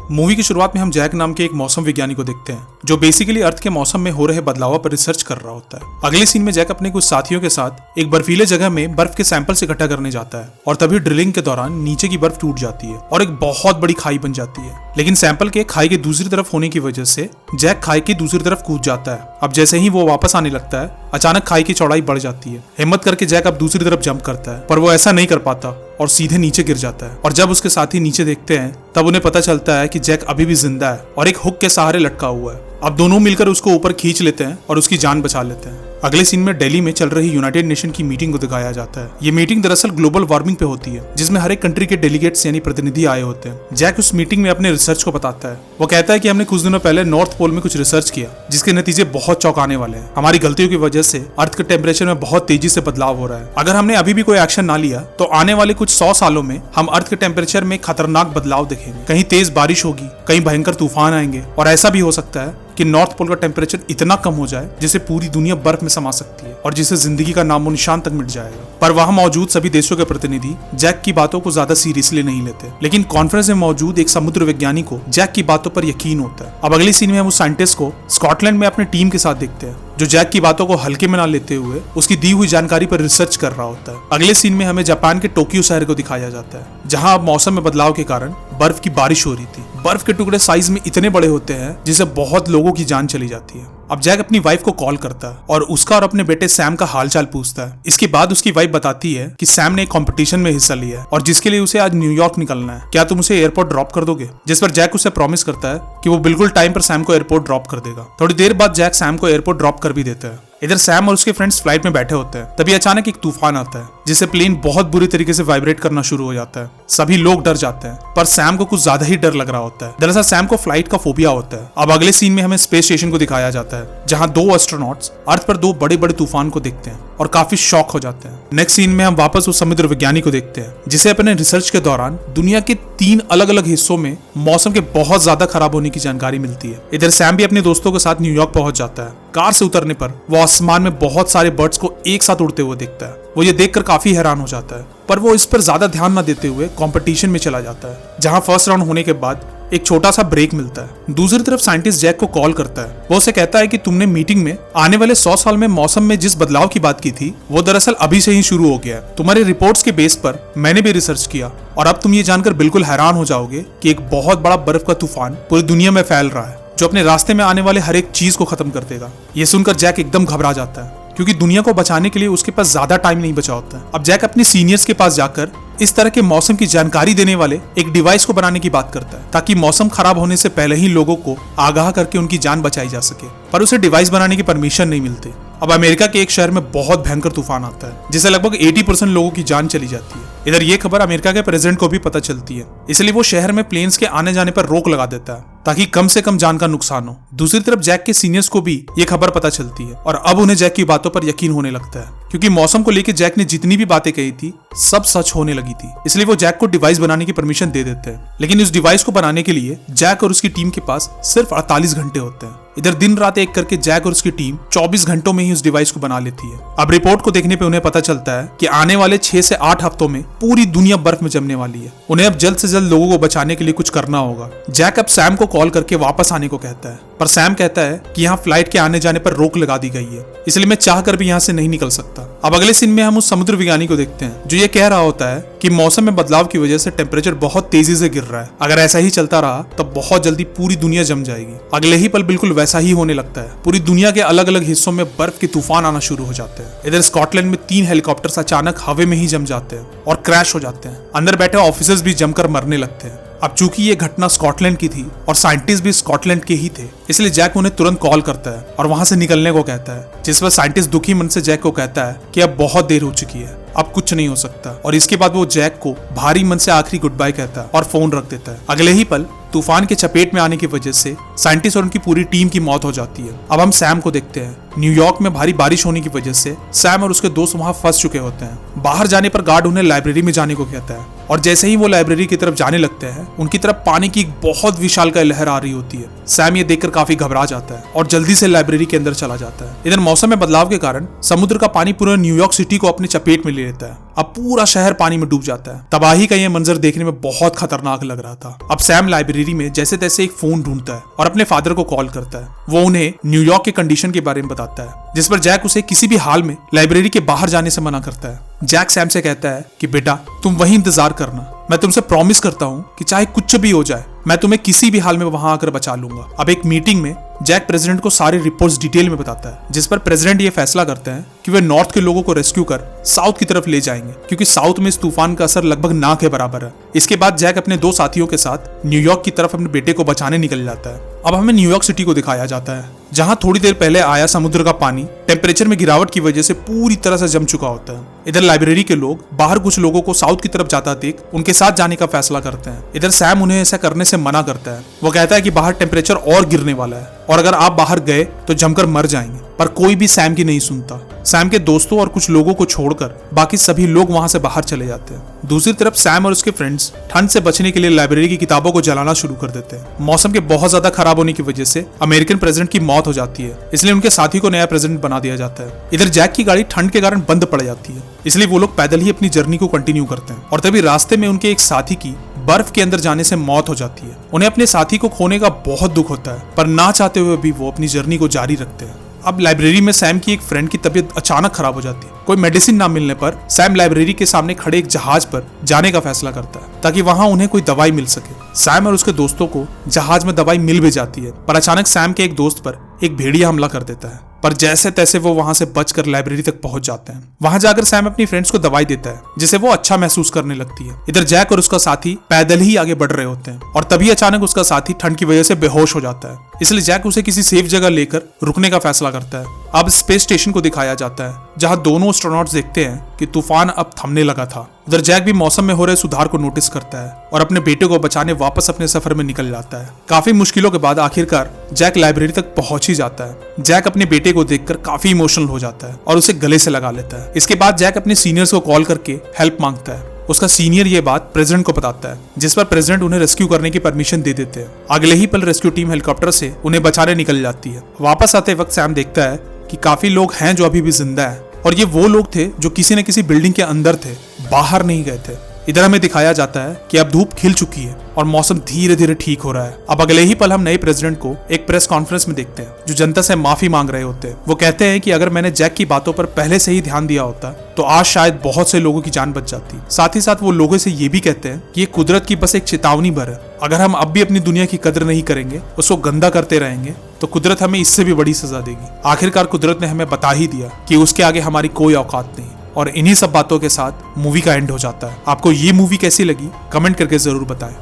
Movie की शुरुआत में हम जैक नाम के एक मौसम विज्ञानी को देखते हैं जो बेसिकली अर्थ के मौसम में हो रहे बदलावों पर रिसर्च कर रहा होता है। अगले सीन में जैक अपने कुछ साथियों के साथ एक बर्फीले जगह में बर्फ के सैंपल्स इकट्ठा करने जाता है और तभी ड्रिलिंग के दौरान नीचे की बर्फ टूट जाती है और एक बहुत बड़ी खाई बन जाती है। लेकिन सैंपल के खाई के दूसरी तरफ होने की वजह से जैक खाई की दूसरी तरफ कूद जाता है। अब जैसे ही वो वापस आने लगता है अचानक खाई की चौड़ाई बढ़ जाती है। हिम्मत करके जैक अब दूसरी तरफ जंप करता है पर वो ऐसा नहीं कर पाता और सीधे नीचे गिर जाता है। और जब उसके साथी नीचे देखते हैं तब उन्हें पता चलता है कि जैक अभी भी जिंदा है और एक हुक के सहारे लटका हुआ है। अब दोनों मिलकर उसको ऊपर खींच लेते हैं और उसकी जान बचा लेते हैं। अगले सीन में दिल्ली में चल रही यूनाइटेड नेशन की मीटिंग को दिखाया जाता है। ये मीटिंग दरअसल ग्लोबल वार्मिंग पे होती है जिसमें हर एक कंट्री के डेलीगेट्स यानी प्रतिनिधि आए होते हैं। जैक उस मीटिंग में अपने रिसर्च को बताता है। वो कहता है कि हमने कुछ दिनों पहले नॉर्थ पोल में कुछ रिसर्च किया जिसके नतीजे बहुत चौंकाने वाले हैं। हमारी गलतियों की वजह से अर्थ के टेम्परेचर में बहुत तेजी से बदलाव हो रहा है। अगर हमने अभी भी कोई एक्शन ना लिया तो आने वाले कुछ 100 सालों में हम अर्थ के टेम्परेचर में खतरनाक बदलाव देखेंगे। कहीं तेज बारिश होगी, कहीं भयंकर तूफान आएंगे और ऐसा भी हो सकता है कि नॉर्थ पोल का टेम्परेचर इतना कम हो जाए जिससे पूरी दुनिया बर्फ में समा सकती है और जिससे जिंदगी का नामो निशान तक मिट जाएगा। पर वहां मौजूद सभी देशों के प्रतिनिधि जैक की बातों को ज्यादा सीरियसली नहीं लेते। लेकिन कॉन्फ्रेंस में मौजूद एक समुद्र विज्ञानी को जैक की बातों पर यकीन होता है। अब अगली सीन में हम उस साइंटिस्ट को स्कॉटलैंड में अपने टीम के साथ देखते हैं जो जैक की बातों को हल्के में ना लेते हुए उसकी दी हुई जानकारी पर रिसर्च कर रहा होता है। अगले सीन में हमें जापान के टोक्यो शहर को दिखाया जाता है जहां अब मौसम में बदलाव के कारण बर्फ की बारिश हो रही थी। बर्फ के टुकड़े साइज में इतने बड़े होते हैं जिससे बहुत लोगों की जान चली जाती है। अब जैक अपनी वाइफ को कॉल करता है और उसका और अपने बेटे सैम का हालचाल पूछता है। इसके बाद उसकी वाइफ बताती है कि सैम ने एक कंपटीशन में हिस्सा लिया है और जिसके लिए उसे आज न्यूयॉर्क निकलना है। क्या तुम उसे एयरपोर्ट ड्रॉप कर दोगे? जिस पर जैक उसे प्रॉमिस करता है कि वो बिल्कुल टाइम पर सैम को एयरपोर्ट ड्रॉप कर देगा। थोड़ी देर बाद जैक सैम को एयरपोर्ट ड्रॉप कर भी देता है। इधर सैम और उसके फ्रेंड्स फ्लाइट में बैठे होते हैं। तभी अचानक एक तूफान आता है जिससे प्लेन बहुत बुरी तरीके से वाइब्रेट करना शुरू हो जाता है। सभी लोग डर जाते हैं पर सैम को कुछ ज्यादा ही डर लग रहा होता है। दरअसल सैम को फ्लाइट का फोबिया होता है। अब अगले सीन में हमें स्पेस स्टेशन को दिखाया जाता है जहां 2 एस्ट्रोनॉट्स अर्थ पर 2 बड़े बड़े तूफान को देखते हैं और काफी शॉक हो जाते हैं। नेक्स्ट सीन में हम वापस उस समुद्र विज्ञानी को देखते हैं जिसे अपने रिसर्च के दौरान दुनिया के 3 अलग अलग हिस्सों में मौसम के बहुत ज्यादा खराब होने की जानकारी मिलती है। इधर सैम भी अपने दोस्तों के साथ न्यूयॉर्क पहुंच जाता है। कार से उतरने पर वो आसमान में बहुत सारे बर्ड्स को एक साथ उड़ते हुए देखता है। वो ये देखकर काफी हैरान हो जाता है पर वो इस पर ज्यादा ध्यान न देते हुए कंपटीशन में चला जाता है जहां फर्स्ट राउंड होने के बाद एक छोटा सा ब्रेक मिलता है। दूसरी तरफ साइंटिस्ट जैक को कॉल करता है। वो उसे कहता है कि तुमने मीटिंग में आने वाले 100 साल में मौसम में जिस बदलाव की बात की थी वो दरअसल अभी से ही शुरू हो गया है। तुम्हारे रिपोर्ट्स के बेस पर मैंने भी रिसर्च किया और अब तुम ये जानकर बिल्कुल हैरान हो जाओगे कि एक बहुत बड़ा बर्फ का तूफान पूरी दुनिया में फैल रहा है जो अपने रास्ते में आने वाले हर एक चीज को खत्म कर देगा। ये सुनकर जैक एकदम घबरा जाता है क्योंकि दुनिया को बचाने के लिए उसके पास ज्यादा टाइम नहीं बचा होता है। अब जैक अपने सीनियर्स के पास जाकर इस तरह के मौसम की जानकारी देने वाले एक डिवाइस को बनाने की बात करता है ताकि मौसम खराब होने से पहले ही लोगों को आगाह करके उनकी जान बचाई जा सके। पर उसे डिवाइस बनाने की परमिशन नहीं मिलती। अब अमेरिका के एक शहर में बहुत भयंकर तूफान आता है जिससे लगभग 80% लोगों की जान चली जाती है। इधर ये खबर अमेरिका के प्रेसिडेंट को भी पता चलती है, इसलिए वो शहर में प्लेन्स के आने जाने पर रोक लगा देता है ताकि कम से कम जान का नुकसान हो। दूसरी तरफ जैक के सीनियर्स को भी ये खबर पता चलती है और अब उन्हें जैक की बातों पर यकीन होने लगता है क्योंकि मौसम को लेकर जैक ने जितनी भी बातें कही थी सब सच होने लगी थी। इसलिए वो जैक को डिवाइस बनाने की परमिशन दे देते हैं। लेकिन इस डिवाइस को बनाने के लिए जैक और उसकी टीम के पास सिर्फ 48 घंटे होते हैं। इधर दिन रात एक करके जैक और उसकी टीम 24 घंटों में ही उस डिवाइस को बना लेती है। अब रिपोर्ट को देखने पे उन्हें पता चलता है कि आने वाले 6 से 8 हफ्तों में पूरी दुनिया बर्फ में जमने वाली है। उन्हें अब जल्द से जल्द लोगों को बचाने के लिए कुछ करना होगा। जैक अब सैम को कॉल करके वापस आने को कहता है पर सैम कहता है कि यहाँ फ्लाइट के आने जाने पर रोक लगा दी गई है इसलिए मैं चाह कर भी यहाँ से नहीं निकल सकता। अब अगले सीन में हम उस समुद्र विज्ञानी को देखते हैं जो ये कह रहा होता है कि मौसम में बदलाव की वजह से टेम्परेचर बहुत तेजी से गिर रहा है। अगर ऐसा ही चलता रहा तो बहुत जल्दी पूरी दुनिया जम जाएगी। अगले ही पल बिल्कुल वैसा ही होने लगता है। पूरी दुनिया के अलग अलग हिस्सों में बर्फ के तूफान आना शुरू हो जाते हैं। इधर स्कॉटलैंड में 3 हेलीकॉप्टर्स अचानक हवा में ही जम जाते हैं और क्रैश हो जाते हैं। अंदर बैठे ऑफिसर्स भी जमकर मरने लगते हैं। अब चूंकि ये घटना स्कॉटलैंड की थी और साइंटिस्ट भी स्कॉटलैंड के ही थे इसलिए जैक उन्हें तुरंत कॉल करता है और वहां से निकलने को कहता है। जिस पर साइंटिस्ट दुखी मन से जैक को कहता है कि अब बहुत देर हो चुकी है, अब कुछ नहीं हो सकता। और इसके बाद वो जैक को भारी मन से आखिरी गुड बाय कहता है और फोन रख देता है। अगले ही पल तूफान के चपेट में आने की वजह से साइंटिस्ट और उनकी पूरी टीम की मौत हो जाती है। अब हम सैम को देखते हैं न्यूयॉर्क में भारी बारिश होने की वजह से सैम और उसके दोस्त वहां फंस चुके होते हैं। बाहर जाने पर गार्ड उन्हें लाइब्रेरी में जाने को कहता है और जैसे ही वो लाइब्रेरी की तरफ जाने लगते हैं उनकी तरफ पानी की एक बहुत विशालकाय लहर आ रही होती है। सैम ये देखकर काफी घबरा जाता है और जल्दी से लाइब्रेरी के अंदर चला जाता है। इधर मौसम में बदलाव के कारण समुद्र का पानी पूरा न्यूयॉर्क सिटी को अपनी चपेट में ले लेता है। अब पूरा शहर पानी में डूब जाता है। तबाही का ये मंजर देखने में बहुत खतरनाक लग रहा था। अब सैम लाइब्रेरी में जैसे तैसे एक फोन ढूंढता है और अपने फादर को कॉल करता है। वो उन्हें न्यूयॉर्क के कंडीशन के बारे में बताता है, जिस पर जैक उसे किसी भी हाल में लाइब्रेरी के बाहर जाने से मना करता है। जैक सैम से कहता है कि बेटा तुम वहीं इंतजार करना, मैं तुमसे प्रॉमिस करता हूँ कि चाहे कुछ भी हो जाए मैं तुम्हें किसी भी हाल में वहां आकर बचा लूंगा। अब एक मीटिंग में जैक प्रेसिडेंट को सारी रिपोर्ट्स डिटेल में बताता है, जिस पर प्रेसिडेंट ये फैसला करते हैं कि वे नॉर्थ के लोगों को रेस्क्यू कर साउथ की तरफ ले जाएंगे, क्योंकि साउथ में इस तूफान का असर लगभग ना के बराबर है। इसके बाद जैक अपने 2 साथियों के साथ न्यूयॉर्क की तरफ अपने बेटे को बचाने निकल जाता है। अब हमें न्यूयॉर्क सिटी को दिखाया जाता है, जहां थोड़ी देर पहले आया समुद्र का पानी टेम्परेचर में गिरावट की वजह से पूरी तरह से जम चुका होता है। इधर लाइब्रेरी के लोग बाहर कुछ लोगों को साउथ की तरफ जाता देख उनके साथ जाने का फैसला करते हैं। इधर सैम उन्हें ऐसा करने से मना करता है। वो कहता है कि बाहर टेम्परेचर और गिरने वाला है और अगर आप बाहर गए तो जमकर मर जाएंगे, पर कोई भी सैम की नहीं सुनता। सैम के दोस्तों और कुछ लोगों को छोड़कर बाकी सभी लोग वहां से बाहर चले जाते हैं। दूसरी तरफ सैम और उसके फ्रेंड्स ठंड से बचने के लिए लाइब्रेरी की किताबों को जलाना शुरू कर देते हैं। मौसम के बहुत ज्यादा खराब होने की वजह से अमेरिकन प्रेसिडेंट की मौत हो जाती है, इसलिए उनके साथी को नया प्रेसिडेंट बना दिया जाता है। इधर जैक की गाड़ी ठंड के कारण बंद पड़ जाती है, इसलिए वो लोग पैदल ही अपनी जर्नी को कंटिन्यू करते हैं और तभी रास्ते में उनके एक साथी की बर्फ के अंदर जाने से मौत हो जाती है। उन्हें अपने साथी को खोने का बहुत दुख होता है, पर ना चाहते हुए भी वो अपनी जर्नी को जारी रखते हैं। अब लाइब्रेरी में सैम की एक फ्रेंड की तबीयत अचानक खराब हो जाती है। कोई मेडिसिन ना मिलने पर सैम लाइब्रेरी के सामने खड़े एक जहाज पर जाने का फैसला करता है, ताकि वहां उन्हें कोई दवाई मिल सके। सैम और उसके दोस्तों को जहाज में दवाई मिल भी जाती है, पर अचानक सैम के एक दोस्त पर एक भेड़िया हमला कर देता है, पर जैसे तैसे वो वहां से बचकर लाइब्रेरी तक पहुंच जाते हैं। वहां जाकर सैम अपनी फ्रेंड्स को दवाई देता है, जिसे वो अच्छा महसूस करने लगती है। इधर जैक और उसका साथी पैदल ही आगे बढ़ रहे होते हैं और तभी अचानक उसका साथी ठंड की वजह से बेहोश हो जाता है, इसलिए जैक उसे किसी सेफ जगह लेकर रुकने का फैसला करता है। अब स्पेस स्टेशन को दिखाया जाता है, जहां दोनों एस्ट्रोनॉट्स देखते हैं कि तूफान अब थमने लगा था। उधर जैक भी मौसम में हो रहे सुधार को नोटिस करता है और अपने बेटे को बचाने वापस अपने सफर में निकल जाता है। काफी मुश्किलों के बाद आखिरकार जैक लाइब्रेरी तक पहुंच ही जाता है। जैक अपने बेटे को देखकर काफी इमोशनल हो जाता है और उसे गले से लगा लेता है। इसके बाद जैक अपने सीनियर्स को कॉल करके हेल्प मांगता है। उसका सीनियर ये बात प्रेसिडेंट को बताता है, जिस पर प्रेसिडेंट उन्हें रेस्क्यू करने की परमिशन दे देते हैं। अगले ही पल रेस्क्यू टीम हेलीकॉप्टर से उन्हें बचाने निकल जाती है। वापस आते वक्त सैम देखता है कि काफी लोग हैं जो अभी भी जिंदा है, और ये वो लोग थे जो किसी न किसी बिल्डिंग के अंदर थे, बाहर नहीं गए थे। इधर हमें दिखाया जाता है कि अब धूप खिल चुकी है और मौसम धीरे धीरे ठीक हो रहा है। अब अगले ही पल हम नए प्रेसिडेंट को एक प्रेस कॉन्फ्रेंस में देखते हैं, जो जनता से माफी मांग रहे होते हैं। वो कहते हैं कि अगर मैंने जैक की बातों पर पहले से ही ध्यान दिया होता तो आज शायद बहुत से लोगों की जान बच जाती। साथ ही साथ वो लोगों से ये भी कहते हैं कि ये कुदरत की बस एक चेतावनी भर है। अगर हम अब भी अपनी दुनिया की कदर नहीं करेंगे, उसको गंदा करते रहेंगे, तो कुदरत हमें इससे भी बड़ी सजा देगी। आखिरकार कुदरत ने हमें बता ही दिया कि उसके आगे हमारी कोई औकात नहीं। और इन्हीं सब बातों के साथ मूवी का एंड हो जाता है। आपको ये मूवी कैसी लगी कमेंट करके जरूर बताएं।